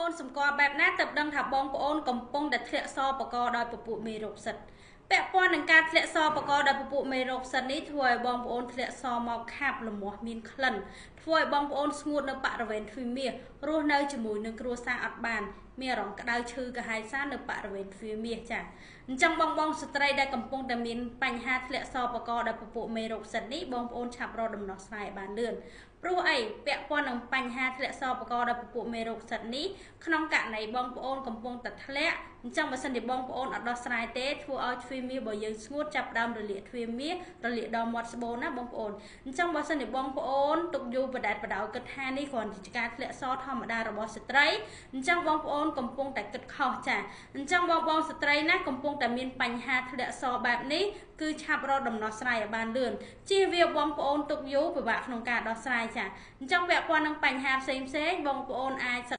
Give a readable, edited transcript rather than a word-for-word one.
អូនសម្គាល់បែបណាទៅដឹងថាបងប្អូនកំពុងតែធ្លាក់សបកដោយពពួកមេរោគសិតពាក់ព័ន្ធនឹងការធ្លាក់សបកដោយពពួកមេរោគសិតនេះធ្វើឲ្យបងប្អូនធ្លាក់សមកខាប់លមាស់មានក្លិនធ្វើឲ្យបងប្អូនស្ងួតនៅបរិវេណទ្វារមាសរស់នៅជាមួយនឹងគ្រួសារអត់បានមានអារម្មណ៍ក្តៅឈឺកាហាយសានៅបរិវេណទ្វារមាសចាអញ្ចឹងបងស្ត្រីដែលកំពុងតែមានបញ្ហាធ្លាក់សបកដោយពពួកមេរោគសិតនេះបងប្អូនឆាប់រកដំណោះស្រាយបានលឿនព្រោះអីពាក់ព័ន្ធនឹងបញ្ហាធ្លាក់សបកដោយពពួកមេរោគសិតនេះក្នុងករណីបងប្អូនកំពុងតែធ្លាក់អញ្ចឹងបើសិនជាបងប្អូនអត់ដោះស្រាយទេធ្វើឲ្យទ្វារមាសរបស់យើងស្ងួតចាប់ដើមរលាកទ្វារមាសរលាកដល់មាត់ស្បូនណាបងប្អូនអញ្ចឹងបើសិនជាបងប្អូនទុកយូរបដែតបដោយគិតថានេះគ្រាន់តែការធ្លាក់សធម្មតារបស់ស្ត្រីអញ្ចឹងបងប្អូនកំពុងតែគិតខុសចាអញ្ចឹងបងស្ត្រីណាកំពុងតែមានបញ្ហាធ្លាក់សបែបនេះគឺឆាប់រកដំណោះស្រាយឲ្យបានលឿនជៀសវាងបងប្អូនទុកយូរពិបាកក្នុងការដោះស្រាយចាអញ្ចឹងពាក់ព័ន្ធនឹងបញ្ហាផ្សេងបងប្អូនអាច